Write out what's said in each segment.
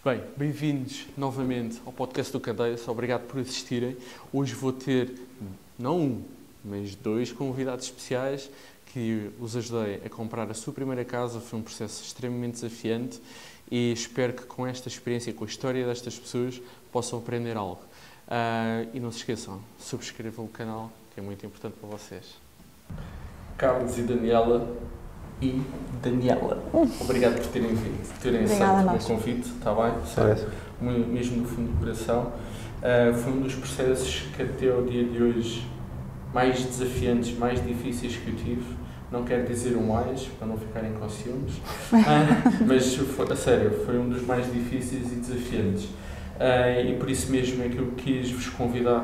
Bem, bem-vindos novamente ao podcast do Candeias, obrigado por assistirem. Hoje vou ter, não um, mas dois convidados especiais que os ajudei a comprar a sua primeira casa. Foi um processo extremamente desafiante e espero que com esta experiência, com a história destas pessoas, possam aprender algo. E não se esqueçam, subscrevam o canal, que é muito importante para vocês. Carlos e Daniela. Obrigado por terem vindo, terem aceito o meu convite, está bem? Sério, mesmo no fundo do coração. Foi um dos processos que até o dia de hoje mais desafiantes, mais difíceis que eu tive. Não quero dizer o mais, para não ficarem com ciúmes, mas a sério, foi um dos mais difíceis e desafiantes. E por isso mesmo é que eu quis vos convidar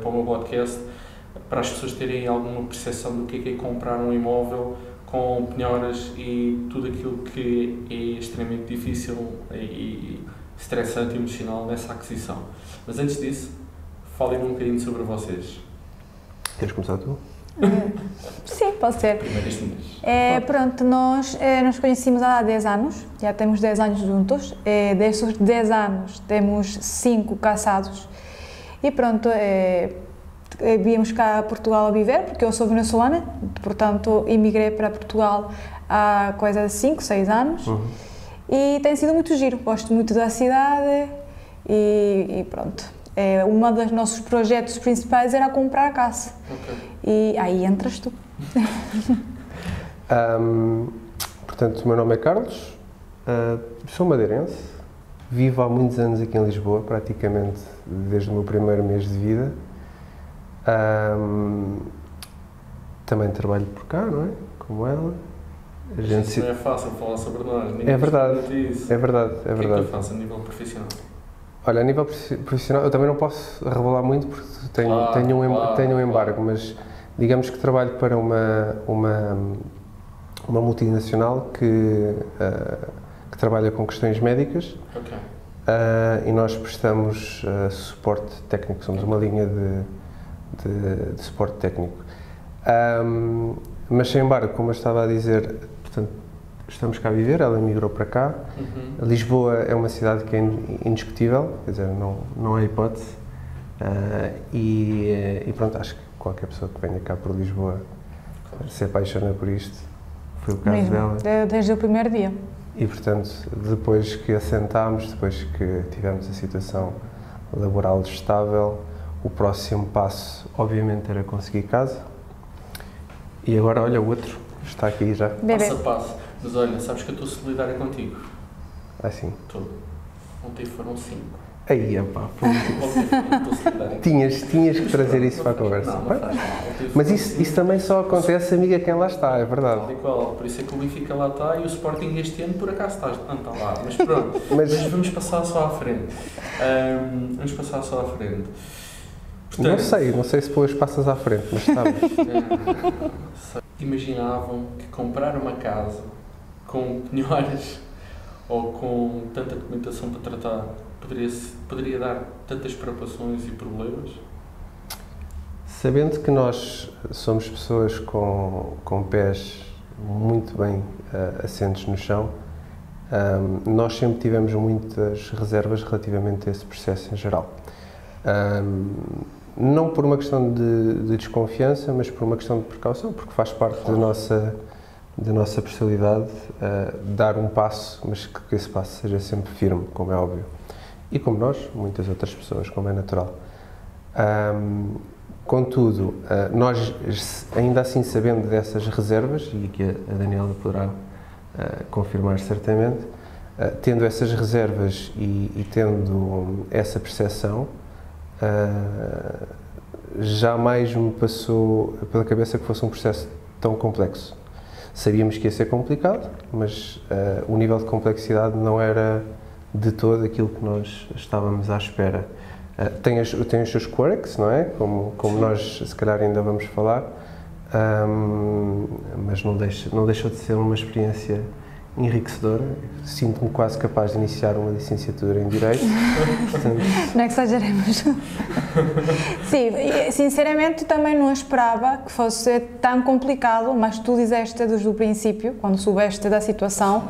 para o meu podcast, para as pessoas terem alguma percepção do que é comprar um imóvel com penhoras e tudo aquilo que é extremamente difícil e estressante e emocional nessa aquisição. Mas antes disso, falem um bocadinho sobre vocês. Queres começar tu? Sim, pode ser. Primeiras linhas. Pronto, nós nos conhecemos há 10 anos, já temos 10 anos juntos. Desses 10 anos temos 5 casados e pronto, viemos cá a Portugal a viver, porque eu sou venezuelana, portanto emigrei para Portugal há coisa de 5, 6 anos e tem sido muito giro, gosto muito da cidade e pronto. Um dos nossos projetos principais era comprar a casa. E aí entras tu. Portanto, o meu nome é Carlos, sou madeirense, vivo há muitos anos aqui em Lisboa, praticamente desde o meu primeiro mês de vida. Também trabalho por cá, não é? Como ela. Isso não é fácil falar sobre nós. É verdade, é verdade. O que é que eu faço a nível profissional? Olha, a nível profissional, eu também não posso revelar muito porque tenho um embargo, mas digamos que trabalho para uma multinacional que trabalha com questões médicas. E nós prestamos suporte técnico, somos uma linha de suporte técnico. Mas sem embargo, como eu estava a dizer, portanto, estamos cá a viver, ela emigrou para cá. Lisboa é uma cidade que é indiscutível, quer dizer, não há hipótese. E pronto, acho que qualquer pessoa que venha cá por Lisboa se apaixona por isto. Foi o caso mesmo, dela. desde o primeiro dia. E portanto, depois que assentámos, depois que tivemos a situação laboral estável, o próximo passo, obviamente, era conseguir casa. E agora, olha, o outro está aqui já. Passo a passo. Mas olha, sabes que eu estou solidária contigo. Assim. Estou. Ontem foram 5. Aí, pá. Estou solidária. Tinhas que trazer isso para a conversa. Não faz mal. Mas isso também só acontece, amiga, quem lá está, é verdade. Tal e qual. Por isso é que o Benfica lá está e o Sporting este ano, por acaso, não está lá. Mas pronto. Mas vamos passar só à frente. Portanto, não sei se depois passas à frente, mas estamos. Imaginavam que comprar uma casa com penhoras ou com tanta documentação para tratar poderia dar tantas preocupações e problemas? Sabendo que nós somos pessoas com pés muito bem assentos no chão, nós sempre tivemos muitas reservas relativamente a esse processo em geral. Não por uma questão de desconfiança, mas por uma questão de precaução, porque faz parte da nossa personalidade dar um passo, mas que esse passo seja sempre firme, como é óbvio. E como nós, muitas outras pessoas, como é natural. Contudo, nós, ainda assim sabendo dessas reservas, e que a Daniela poderá confirmar certamente, tendo essas reservas e tendo essa percepção, jamais me passou pela cabeça que fosse um processo tão complexo. Sabíamos que ia ser complicado, mas o nível de complexidade não era de todo aquilo que nós estávamos à espera. Tem os seus quirks, não é? Como nós se calhar ainda vamos falar, mas não deixou de ser uma experiência enriquecedora. Sinto-me quase capaz de iniciar uma licenciatura em Direito. Portanto... Não exageremos. Sim, sinceramente também não esperava que fosse tão complicado, mas tu disseste desde o princípio, quando soubeste da situação,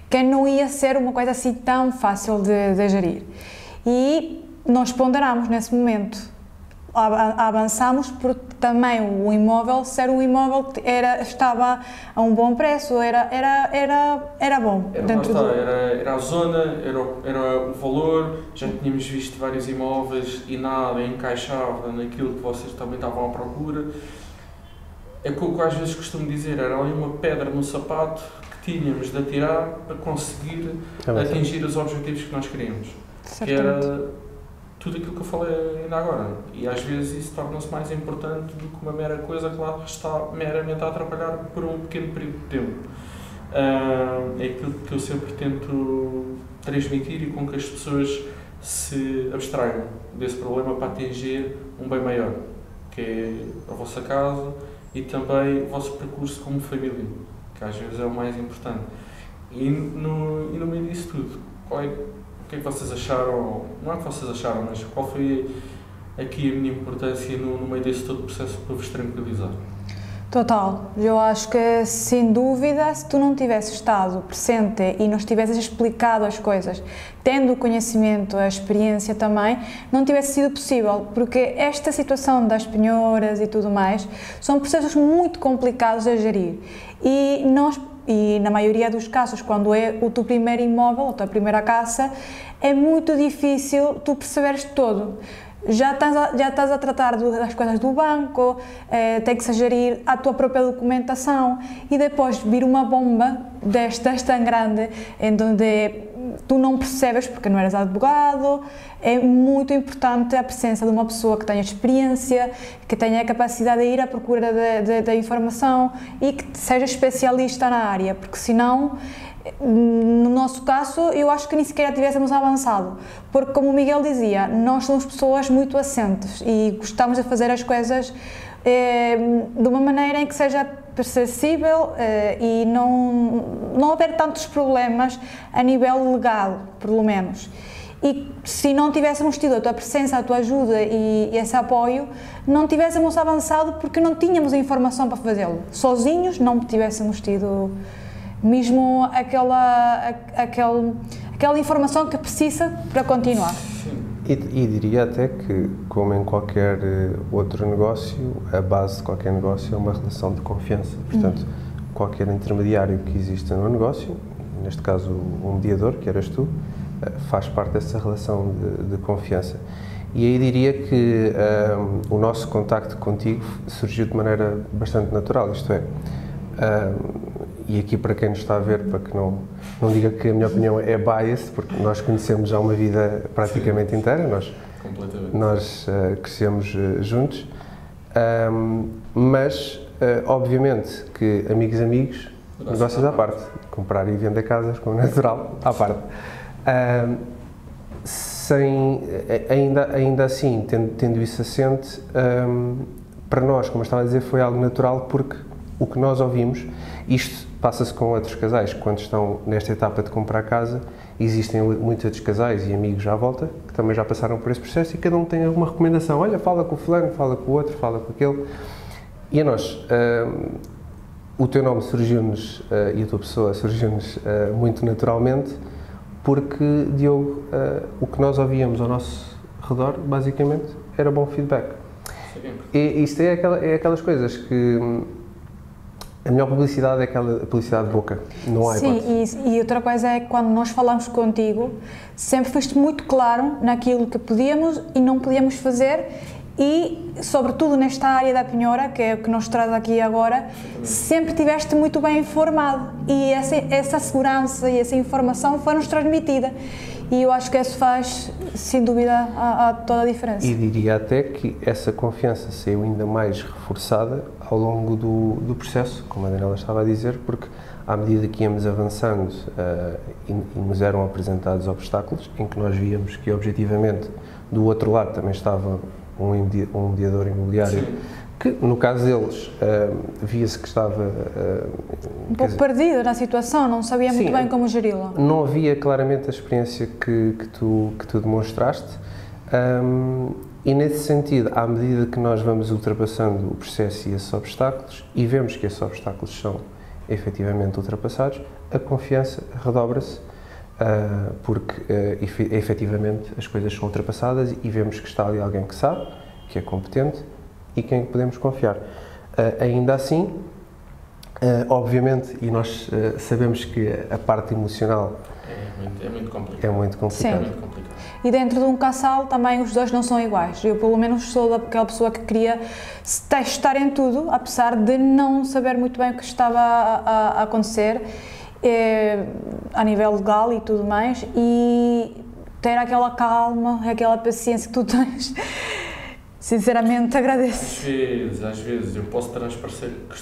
que não ia ser uma coisa assim tão fácil de gerir. E nós ponderamos nesse momento. Avançamos porque também o imóvel, ser um imóvel que estava a um bom preço, era bom. Era a zona, era o valor, já tínhamos visto vários imóveis e nada encaixava naquilo que vocês também estavam à procura. É que o que às vezes costumo dizer, era ali uma pedra no sapato que tínhamos de atirar para conseguir atingir os objetivos que nós queríamos. Que era tudo aquilo que eu falei ainda agora. E às vezes isso torna-se mais importante do que uma mera coisa que lá está meramente a atrapalhar por um pequeno período de tempo. É aquilo que eu sempre tento transmitir e com que as pessoas se abstraiam desse problema para atingir um bem maior, que é a vossa casa e também o vosso percurso como família, que às vezes é o mais importante. E no meio disso tudo, o que é que vocês acharam, não é que vocês acharam, mas qual foi aqui a minha importância no meio desse todo processo para vos tranquilizar? Total, eu acho que sem dúvida, se tu não tivesses estado presente e nos tivesses explicado as coisas, tendo o conhecimento, a experiência também, não tivesse sido possível, porque esta situação das penhoras e tudo mais, são processos muito complicados a gerir e na maioria dos casos, quando é o teu primeiro imóvel, a tua primeira casa, é muito difícil tu perceberes todo. Já estás a tratar das coisas do banco, tem que se gerir a tua própria documentação e depois vir uma bomba destas tão grande, em onde tu não percebes porque não eres advogado. É muito importante a presença de uma pessoa que tenha experiência, que tenha a capacidade de ir à procura da informação e que seja especialista na área, porque senão, no nosso caso, eu acho que nem sequer tivéssemos avançado, porque como o Miguel dizia, nós somos pessoas muito assentes e gostamos de fazer as coisas de uma maneira em que seja acessível e não haver tantos problemas a nível legal, pelo menos. E se não tivéssemos tido a tua presença, a tua ajuda e esse apoio, não tivéssemos avançado porque não tínhamos a informação para fazê-lo. Sozinhos não tivéssemos tido mesmo aquela informação que precisa para continuar. E diria até que, como em qualquer outro negócio, a base de qualquer negócio é uma relação de confiança. Portanto, qualquer intermediário que exista no negócio, neste caso um mediador, que eras tu, faz parte dessa relação de confiança. E aí diria que o nosso contacto contigo surgiu de maneira bastante natural, isto é, e aqui para quem nos está a ver, para que não diga que a minha opinião é biased, porque nós conhecemos já uma vida praticamente inteira, nós crescemos juntos, mas obviamente que amigos, negócios à parte, comprar e vender casas como natural à parte. Ainda assim, tendo isso assente, para nós, como eu estava a dizer, foi algo natural porque o que nós ouvimos, isto passa-se com outros casais, quando estão nesta etapa de comprar casa, existem muitos outros casais e amigos à volta que também já passaram por esse processo e cada um tem alguma recomendação, olha, fala com o fulano, fala com o outro, fala com aquele. E a nós, o teu nome surgiu-nos e a tua pessoa surgiu-nos muito naturalmente, porque, Diogo, o que nós ouvíamos ao nosso redor, basicamente, era bom feedback. E isto é aquelas coisas que a melhor publicidade é aquela publicidade de boca, não há hipótese. Sim, e outra coisa é que quando nós falamos contigo, sempre foste muito claro naquilo que podíamos e não podíamos fazer e, sobretudo nesta área da penhora, que é o que nos traz aqui agora, sempre estiveste muito bem informado e essa segurança e essa informação foi-nos transmitida. E eu acho que isso faz, sem dúvida, toda a diferença. E diria até que essa confiança saiu ainda mais reforçada ao longo do processo, como a Daniela estava a dizer, porque à medida que íamos avançando e nos eram apresentados obstáculos, em que nós víamos que, objetivamente, do outro lado também estava um mediador imobiliário que no caso deles via-se que estava um pouco perdido na situação, não sabia muito bem como geri-la. Não havia claramente a experiência que tu demonstraste, e nesse sentido, à medida que nós vamos ultrapassando o processo e esses obstáculos, e vemos que esses obstáculos são efetivamente ultrapassados, a confiança redobra-se, porque efetivamente as coisas são ultrapassadas e vemos que está ali alguém que sabe, que é competente e quem podemos confiar. Ainda assim, obviamente, e nós sabemos que a parte emocional é muito complicado. É muito complicado. Sim. É muito complicado. E dentro de um casal também os dois não são iguais. Eu pelo menos sou daquela pessoa que queria testar em tudo, apesar de não saber muito bem o que estava a acontecer a nível legal e tudo mais, e ter aquela calma, aquela paciência que tu tens. Sinceramente agradeço. Às vezes eu posso transparecer que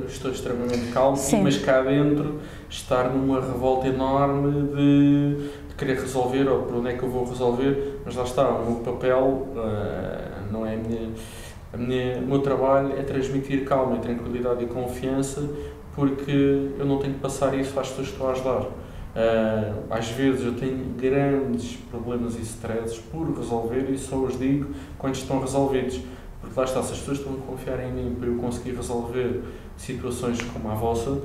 estou extremamente calmo, sim, mas cá dentro estar numa revolta enorme de querer resolver, ou por onde é que eu vou resolver, mas lá está, o meu papel, não é o meu trabalho é transmitir calma e tranquilidade e confiança, porque eu não tenho que passar isso às pessoas que estou a ajudar. Às vezes eu tenho grandes problemas e stresses por resolver e só os digo quando estão resolvidos, porque lá está, se as pessoas estão a confiar em mim para eu conseguir resolver situações como a vossa,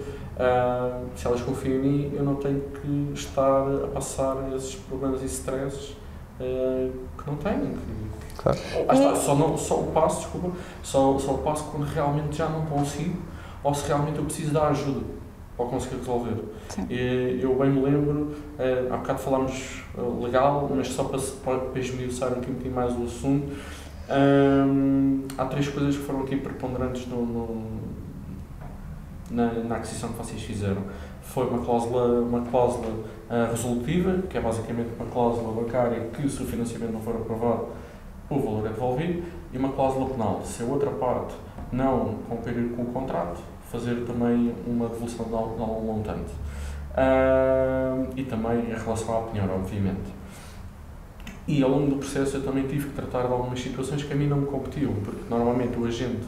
se elas confiam em mim, eu não tenho que estar a passar esses problemas e stresses que não tenho. Claro. Só o passo quando realmente já não consigo, ou se realmente eu preciso da ajuda para conseguir resolver. Eu bem me lembro, há bocado falámos legal, mas só para esmiuçar aqui um bocadinho mais o assunto, há 3 coisas que foram aqui preponderantes na aquisição que vocês fizeram. Foi uma cláusula resolutiva, que é basicamente uma cláusula bancária que, se o financiamento não for aprovado, o valor é devolvido, e uma cláusula penal. Se a outra parte não cumprir com o contrato, fazer também uma devolução de algum montante. E também em relação à penhora, obviamente. E ao longo do processo eu também tive que tratar de algumas situações que a mim não me competiam, porque normalmente o agente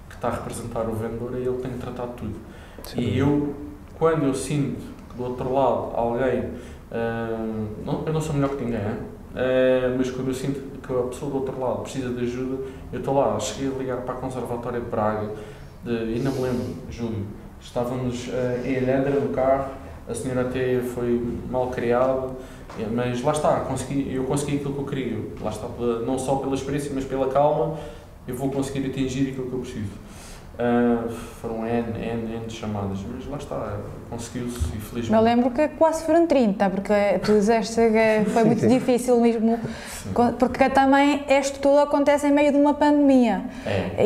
que está a representar o vendedor é ele que tem que tratar de tudo. Sim. E eu, quando eu sinto que do outro lado alguém, eu não sou melhor que ninguém, mas quando eu sinto que a pessoa do outro lado precisa de ajuda, eu estou lá. Cheguei a ligar para a Conservatória de Braga, ainda me lembro, Júlio, estávamos em Alhandra no carro, a senhora até foi mal criada, mas lá está, eu consegui aquilo que eu queria, lá está, não só pela experiência, mas pela calma, eu vou conseguir atingir aquilo que eu preciso. Foram N chamadas, mas lá está, conseguiu-se, infelizmente. Eu lembro que quase foram 30, porque tu disseste que foi muito difícil mesmo, porque também isto tudo acontece em meio de uma pandemia.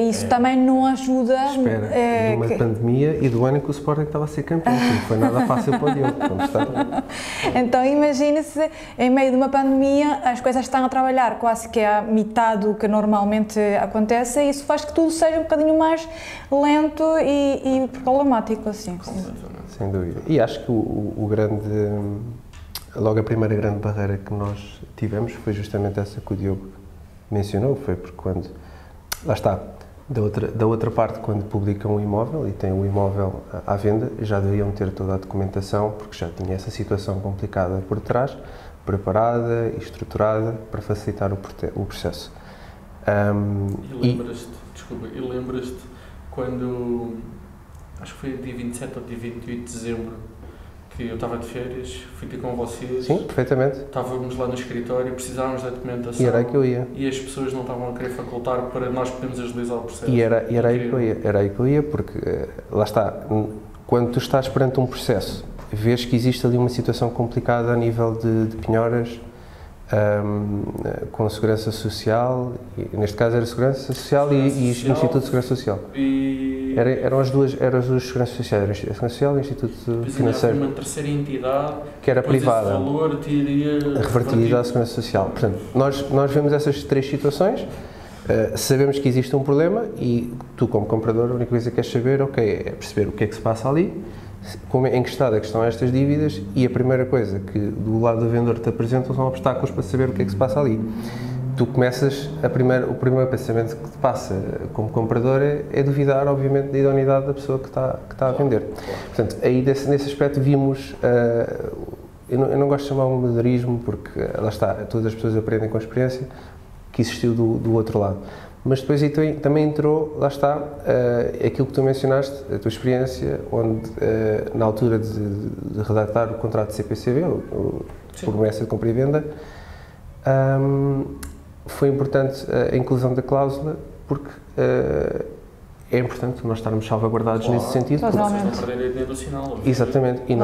Isso também não ajuda. Espera, de uma pandemia e do ano em que o Sporting estava a ser campeão, não foi nada fácil para o Diogo. Então imagine-se, em meio de uma pandemia, as coisas estão a trabalhar quase que a metade do que normalmente acontece, e isso faz que tudo seja um bocadinho mais lento e problemático, assim. Sem dúvida. E acho que logo a primeira grande barreira que nós tivemos foi justamente essa que o Diogo mencionou, foi porque quando, lá está, da outra parte, quando publicam um imóvel e têm o imóvel à venda, já deveriam ter toda a documentação, porque já tinha essa situação complicada por trás, preparada e estruturada para facilitar o processo. E lembras-te quando, acho que foi dia 27 ou dia 28 de dezembro, que eu estava de férias, fui ter com vocês. Sim, perfeitamente. Estávamos lá no escritório, precisávamos da documentação. E era aí que eu ia. E as pessoas não estavam a querer facultar para nós podermos agilizar o processo. E era aí que eu ia, porque lá está, quando tu estás perante um processo, vês que existe ali uma situação complicada a nível de penhoras, com a Segurança Social, neste caso era Segurança Social e Instituto de Segurança Social. Eram as duas Seguranças Sociais, era a Segurança Social e o Instituto Financeiro. Uma terceira entidade que era privada, esse valor revertido à Segurança Social. Portanto, nós vemos essas 3 situações, sabemos que existe um problema e tu, como comprador, a única coisa que queres saber, é perceber o que é que se passa ali, em que estado é que estão estas dívidas, e a primeira coisa que do lado do vendedor te apresentam são obstáculos para saber o que é que se passa ali. tu começas, o primeiro pensamento que te passa como comprador é duvidar, obviamente, da idoneidade da pessoa que está a vender. Portanto, aí nesse aspecto vimos, eu não gosto de chamar de modernismo, porque lá está, todas as pessoas aprendem com a experiência, que existiu do outro lado. Mas depois aí também entrou, lá está, aquilo que tu mencionaste, a tua experiência, onde na altura de redactar o contrato de CPCV, o promessa de compra e venda, foi importante a inclusão da cláusula, porque é importante nós estarmos salvaguardados nesse sentido. Totalmente. Não perderem dinheiro no sinal. Exatamente. E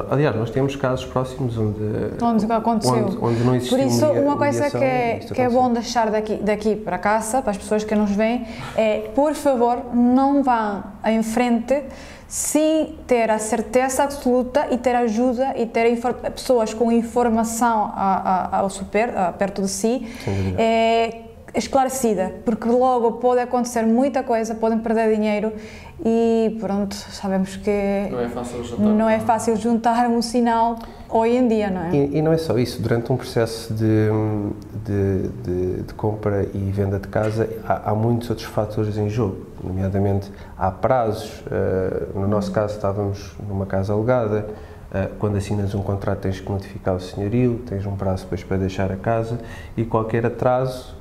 aliás, nós temos casos próximos onde aconteceu. Onde não existiu. Por isso, uma coisa que é bom deixar daqui para casa, para as pessoas que nos veem, é, por favor, não vão em frente sem ter a certeza absoluta e ter ajuda e ter pessoas com informação perto de si, esclarecida, porque logo pode acontecer muita coisa, podem perder dinheiro e pronto, sabemos que não é fácil juntar um sinal hoje em dia, não é? E não é só isso, durante um processo de compra e venda de casa há muitos outros fatores em jogo, nomeadamente há prazos, no nosso caso estávamos numa casa alugada, quando assinas um contrato tens que notificar o senhorio, tens um prazo depois para deixar a casa e qualquer atraso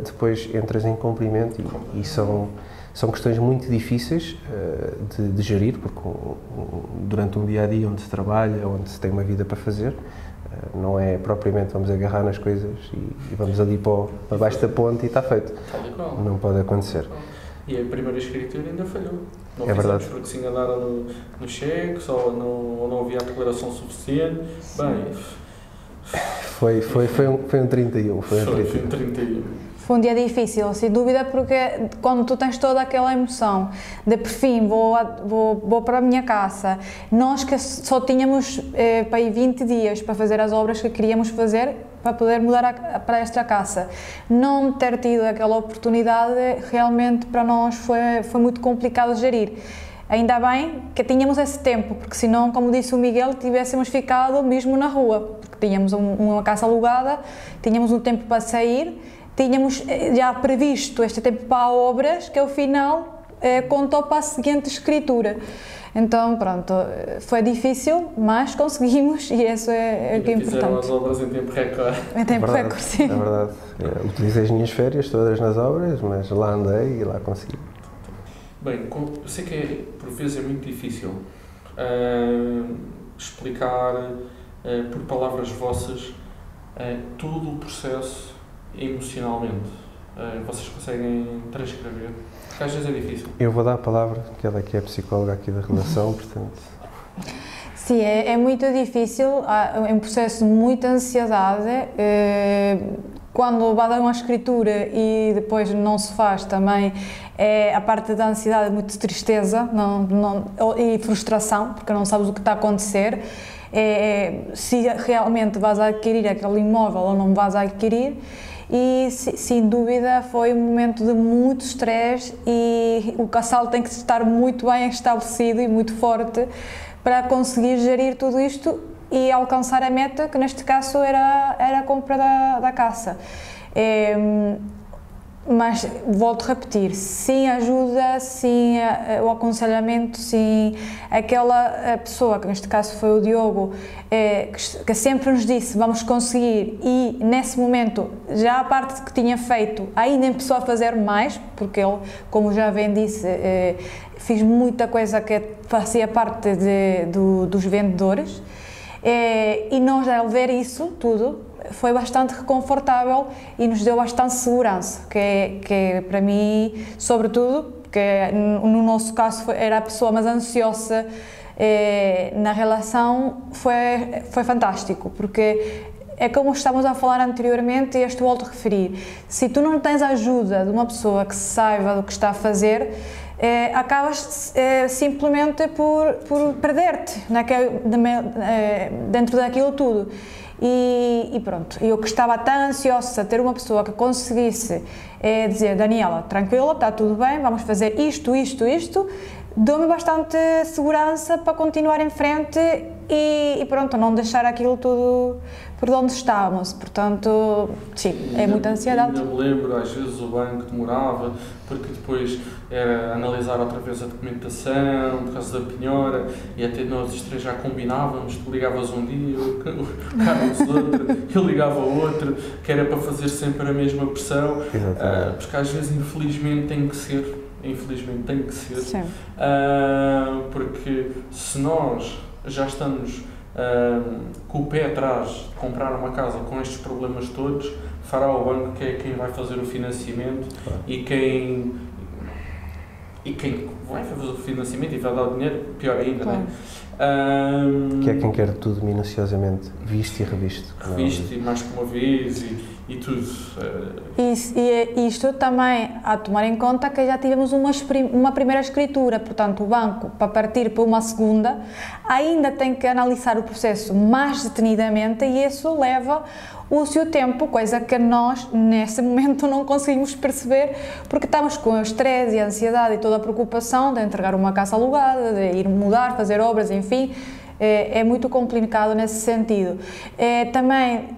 depois entras em cumprimento e são questões muito difíceis de gerir, porque durante um dia-a-dia onde se trabalha, onde se tem uma vida para fazer, não é propriamente vamos agarrar nas coisas e vamos ali para baixo da ponte e está feito. Não pode acontecer. E a primeira escritura ainda falhou. Não é verdade. Porque se enganaram no cheque, só não havia a declaração suficiente. Bem... Foi um 31. Foi um 31. Foi um dia difícil, sem dúvida, porque quando tu tens toda aquela emoção de, por fim, vou para a minha casa, nós que só tínhamos para aí 20 dias para fazer as obras que queríamos fazer, para poder mudar para esta casa, não ter tido aquela oportunidade, realmente para nós foi muito complicado de gerir. Ainda bem que tínhamos esse tempo, porque senão, como disse o Miguel, tivéssemos ficado mesmo na rua, porque tínhamos uma casa alugada, tínhamos um tempo para sair, tínhamos já previsto este tempo para obras, que ao final contou para a seguinte escritura. Então, pronto, foi difícil, mas conseguimos e isso é o que é importante. Fizeram as obras em tempo recorde. Em tempo recorde, sim. É verdade. Utilizei as minhas férias todas nas obras, mas lá andei e lá consegui. Bem, eu sei que por vezes é muito difícil explicar por palavras vossas todo o processo emocionalmente. Vocês conseguem transcrever? Porque às vezes é difícil. Eu vou dar a palavra, que ela que é a psicóloga aqui da relação, portanto... Sim, é muito difícil, é um processo de muita ansiedade. Quando vai dar uma escritura e depois não se faz também, a parte da ansiedade, muito de tristeza e frustração, porque não sabes o que está a acontecer, se realmente vais adquirir aquele imóvel ou não vais adquirir, e sem dúvida foi um momento de muito estresse e o casal tem que estar muito bem estabelecido e muito forte para conseguir gerir tudo isto e alcançar a meta, que neste caso era a compra da casa. Mas, volto a repetir, sem ajuda, sem o aconselhamento, sem aquela pessoa, que neste caso foi o Diogo, que sempre nos disse, vamos conseguir, e nesse momento, já a parte que tinha feito, ainda começou a fazer mais, porque ele, como já bem disse, fiz muita coisa que fazia parte dos vendedores, e nós, ao ver isso tudo, foi bastante reconfortável e nos deu bastante segurança, que para mim, sobretudo, que no nosso caso era a pessoa mais ansiosa na relação, foi fantástico, porque é como estávamos a falar anteriormente e este volto a referir, se tu não tens a ajuda de uma pessoa que saiba do que está a fazer, acabas simplesmente por perder-te dentro daquilo tudo. E pronto, eu que estava tão ansiosa de ter uma pessoa que conseguisse dizer, Daniela, tranquila, está tudo bem, vamos fazer isto, deu-me bastante segurança para continuar em frente e pronto, não deixar aquilo tudo por onde estávamos, portanto, sim, é muita ansiedade. Ainda me lembro, às vezes o banco demorava, porque depois era analisar outra vez a documentação, por causa da penhora, e até nós os três já combinávamos, tu ligavas um dia, o Carlos outro, eu ligava outro, que era para fazer sempre a mesma pressão, porque às vezes infelizmente tem que ser, porque se nós já estamos com o pé atrás de comprar uma casa com estes problemas todos, fará o banco que é quem vai fazer o financiamento e quem vai fazer o financiamento e vai dar o dinheiro, pior ainda, não é? Que é quem quer tudo minuciosamente visto e revisto. Revisto e mais que uma vez e tudo. E isto também a tomar em conta que já tivemos uma primeira escritura, portanto o banco, para partir para uma segunda, ainda tem que analisar o processo mais detenidamente e isso leva o seu tempo, coisa que nós nesse momento não conseguimos perceber porque estamos com o estresse e a ansiedade e toda a preocupação de entregar uma casa alugada, de ir mudar, fazer obras, enfim, é muito complicado nesse sentido. Também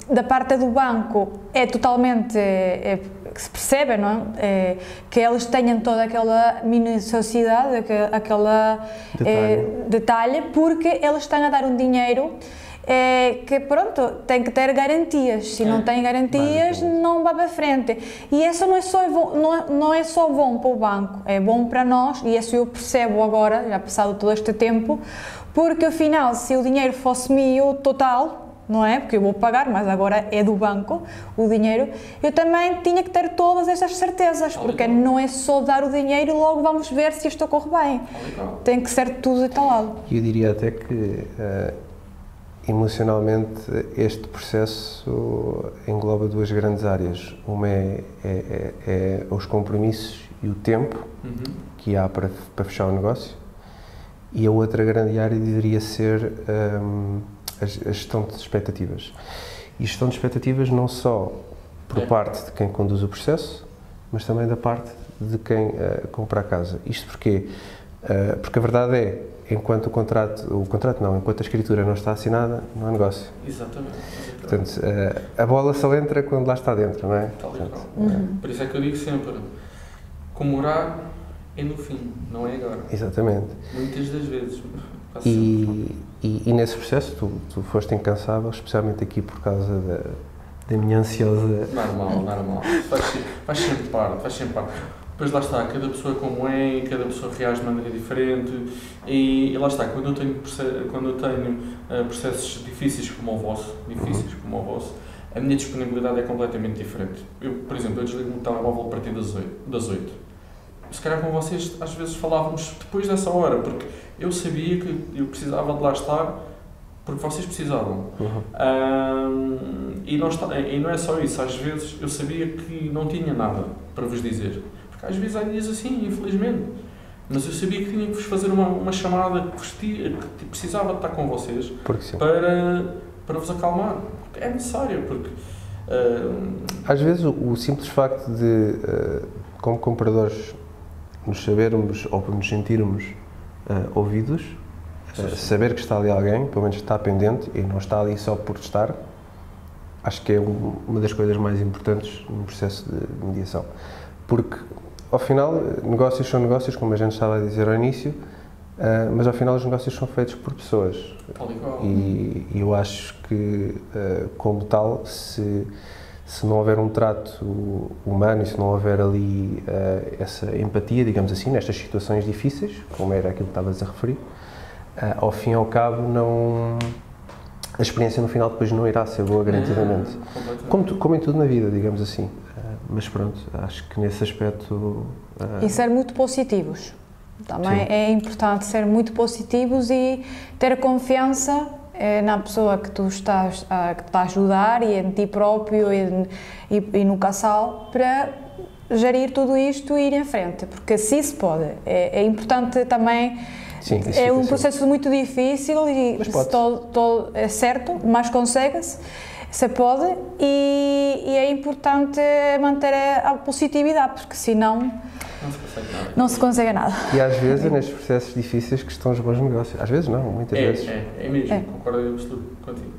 da parte do banco é totalmente, que se percebe, não é? Que eles tenham toda aquela minuciosidade, aquele detalhe, porque eles estão a dar um dinheiro que pronto, tem que ter garantias, se não tem garantias não vai para frente e isso não é só bom para o banco, é bom para nós e isso eu percebo agora, já passado todo este tempo, porque afinal se o dinheiro fosse meu total, não é? Porque eu vou pagar, mas agora é do banco o dinheiro, eu também tinha que ter todas estas certezas, porque não é só dar o dinheiro e logo vamos ver se isto corre bem, tem que ser tudo detalhado. Eu diria até que emocionalmente este processo engloba duas grandes áreas, uma é os compromissos e o tempo que há para fechar o negócio e a outra grande área deveria ser a gestão de expectativas. E gestão de expectativas não só por parte de quem conduz o processo, mas também da parte de quem compra a casa. Isto porquê? Porque a verdade é, enquanto enquanto a escritura não está assinada, não há negócio. Exatamente. Portanto, a bola só entra quando lá está dentro, não é? Por isso é que eu digo sempre, comemorar é no fim, não é agora. Exatamente. Muitas das vezes. E nesse processo tu foste incansável, especialmente aqui por causa da minha ansiosa... Normal. Faz sempre parte. Depois lá está, cada pessoa como é, cada pessoa reage de maneira diferente e lá está, quando eu tenho processos difíceis como o vosso, a minha disponibilidade é completamente diferente. Eu, por exemplo, eu desligo o telemóvel a partir das 8. Se calhar com vocês às vezes falávamos depois dessa hora, porque eu sabia que eu precisava de lá estar porque vocês precisavam. E não é só isso, às vezes eu sabia que não tinha nada para vos dizer. Porque às vezes há dias assim, infelizmente. Mas eu sabia que tinha que vos fazer uma chamada que precisava de estar com vocês para vos acalmar. Porque é necessário, porque... Às vezes o simples facto de, como compradores, nos sabermos ou nos sentirmos ouvidos, saber que está ali alguém, pelo menos está pendente e não está ali só por estar, acho que é uma das coisas mais importantes no processo de mediação. Porque, ao final, negócios são negócios, como a gente estava a dizer ao início, mas ao final os negócios são feitos por pessoas. E eu acho que, como tal, se não houver um trato humano e se não houver ali essa empatia, digamos assim, nestas situações difíceis, como era aquilo que estavas a referir, ao fim e ao cabo a experiência no final depois não irá ser boa garantidamente. Como em tudo na vida, digamos assim. Mas pronto, acho que nesse aspecto... E ser muito positivos. Também é importante ser muito positivos e ter confiança na pessoa que tu estás a ajudar e em ti próprio e no casal para gerir tudo isto e ir em frente, porque assim se pode. É importante também, é um processo muito difícil e se todo é certo, mas consegue-se. Se pode e é importante manter a positividade, porque senão Não se consegue nada. Não se consegue nada. E às vezes é nestes processos difíceis que estão os bons negócios. Às vezes não, muitas vezes. É mesmo, concordo absolutamente contigo.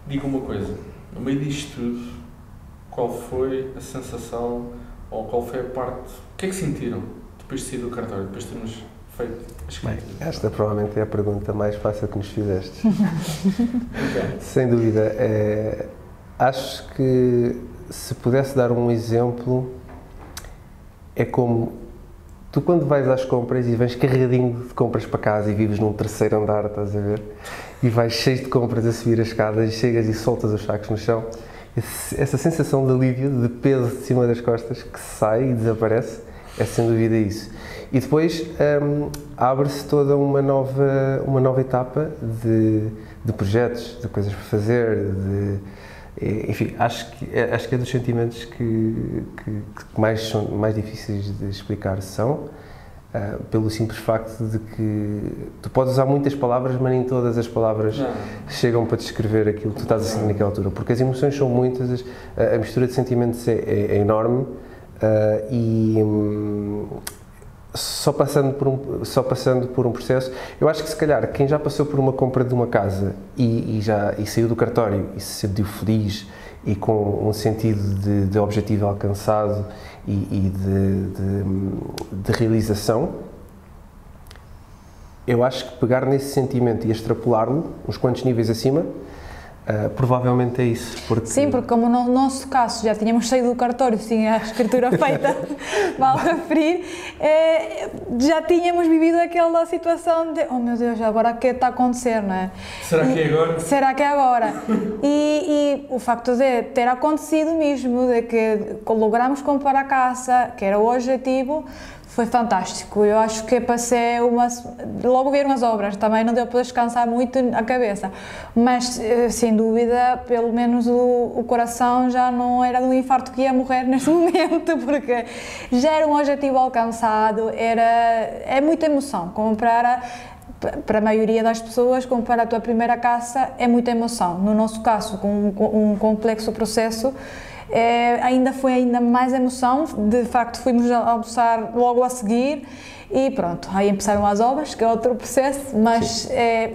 Diga uma coisa, no meio disto tudo, qual foi a sensação ou qual foi a parte, o que é que sentiram depois de sair do cartório, depois de termos feito a escrita? Esta provavelmente é a pergunta mais fácil que nos fizeste. Sem dúvida. Acho que se pudesse dar um exemplo, é como tu quando vais às compras e vens carregadinho de compras para casa e vives num terceiro andar, estás a ver? E vais cheio de compras a subir as escadas e chegas e soltas os sacos no chão. Essa sensação de alívio, de peso de cima das costas que sai e desaparece, é sem dúvida isso. E depois abre-se toda uma nova etapa de projetos, de coisas para fazer, enfim, acho que é dos sentimentos que são mais difíceis de explicar pelo simples facto de que tu podes usar muitas palavras, mas nem todas as palavras chegam para descrever aquilo que tu estás a sentir naquela altura, porque as emoções são muitas, a mistura de sentimentos é enorme e só passando por um processo, eu acho que se calhar quem já passou por uma compra de uma casa e saiu do cartório e se sentiu feliz e com um sentido de objetivo alcançado e de realização, eu acho que pegar nesse sentimento e extrapolá-lo uns quantos níveis acima, provavelmente é isso. Sim, porque como no nosso caso já tínhamos saído do cartório, tinha a escritura feita, vale referir, já tínhamos vivido aquela situação de, oh meu Deus, agora o que está a acontecer, não é? Será que é agora? Será que é agora? E o facto de ter acontecido mesmo, de que logramos comprar a casa, que era o objetivo, foi fantástico. Eu acho que passei logo vieram as obras, também não deu para descansar muito a cabeça, mas sem dúvida, pelo menos o coração já não era de um infarto que ia morrer neste momento, porque já era um objetivo alcançado, é muita emoção. Para a maioria das pessoas, comprar a tua primeira casa é muita emoção. No nosso caso, com um complexo processo, foi ainda mais emoção. De facto, fomos almoçar logo a seguir e pronto, aí começaram as obras, que é outro processo, mas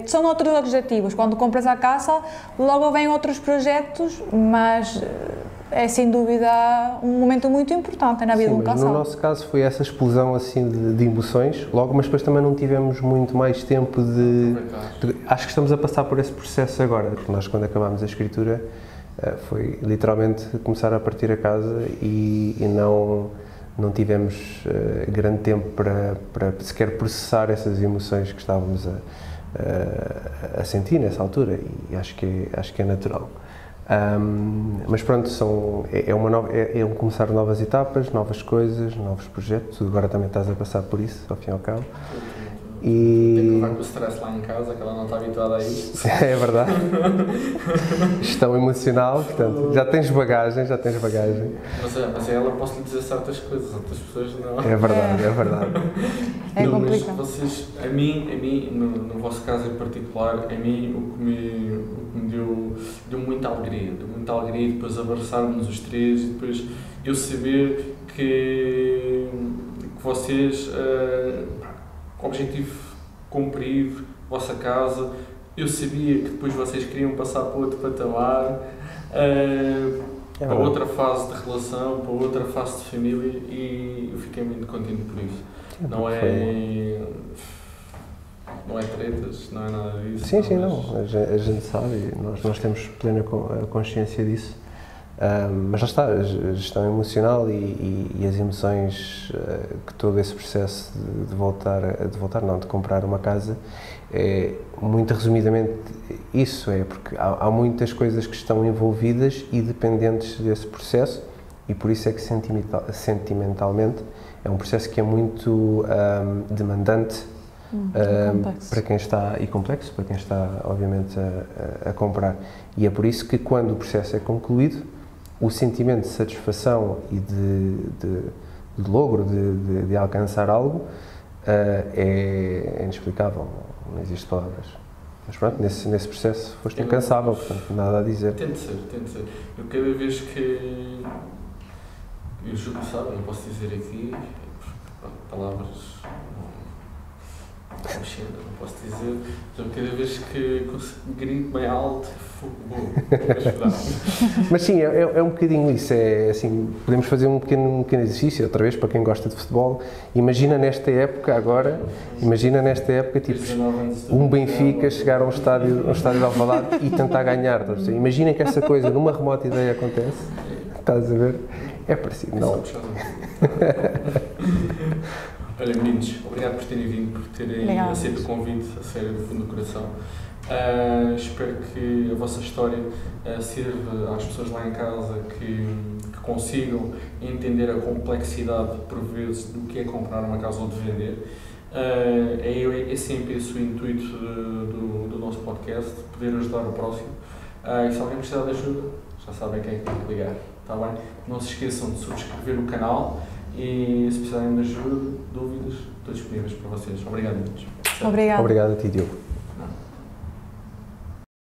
são outros objetivos. Quando compras a casa, logo vêm outros projetos, mas é sem dúvida um momento muito importante na vida de um casal. No nosso caso foi essa explosão assim de emoções, logo, mas depois também não tivemos muito mais tempo acho que estamos a passar por esse processo agora, porque nós quando acabámos a escritura foi literalmente começar a partir a casa e não tivemos grande tempo para sequer processar essas emoções que estávamos a sentir nessa altura, e acho que é natural. Mas pronto, é começar novas etapas, novas coisas, novos projetos. Agora também estás a passar por isso, ao fim e ao cabo. Tem que levar com o stress lá em casa, que ela não está habituada a isto. É verdade. Gestão emocional, portanto, já tens bagagem. Mas ela posso lhe dizer certas coisas, outras pessoas não. É verdade. É complicado. Mas vocês, a mim no vosso caso em particular, o que me deu muita alegria. Depois abraçarmos os três e depois eu saber que vocês, objetivo cumprido, vossa casa, eu sabia que depois vocês queriam passar para outro patamar, para outra fase de relação, para outra fase de família, e eu fiquei muito contente por isso. Não é tretas, não é nada disso. Sim, não. A gente sabe, nós temos plena consciência disso. Mas lá está, a gestão emocional e as emoções que todo esse processo de comprar uma casa, muito resumidamente isso, porque há muitas coisas que estão envolvidas e dependentes desse processo, e por isso é que sentimentalmente é um processo que é muito demandante para quem está, e complexo para quem está obviamente a comprar, e é por isso que quando o processo é concluído, o sentimento de satisfação e de logro, de alcançar algo, é inexplicável, não existe palavras. Mas pronto, nesse processo foste incansável, portanto, nada a dizer. Tente ser. Eu cada vez que... Eu julgo que sabe, não posso dizer aqui, palavras não chega, não posso dizer, mas cada vez que grito bem alto, mas sim, é um bocadinho isso, é assim, podemos fazer um pequeno exercício, outra vez, para quem gosta de futebol. Imagina nesta época agora, tipo, um Benfica chegar a um estádio de Alvalade e tentar ganhar, imagina que essa coisa, numa remota ideia acontece, estás a ver? É parecido, não? Olha, meninos, obrigado por terem vindo, por terem aceito o convite, a sério, do fundo do coração. Espero que a vossa história sirva às pessoas lá em casa que consigam entender a complexidade, por vezes, do que é comprar uma casa ou de vender. É sempre esse o intuito do nosso podcast, poder ajudar o próximo. E se alguém precisar de ajuda, já sabem quem é que tem que ligar, está bem? Não se esqueçam de subscrever o canal e, se precisarem de ajuda, dúvidas, estou disponíveis para vocês. Obrigado, muitos. Obrigado. Obrigado a ti, Diogo.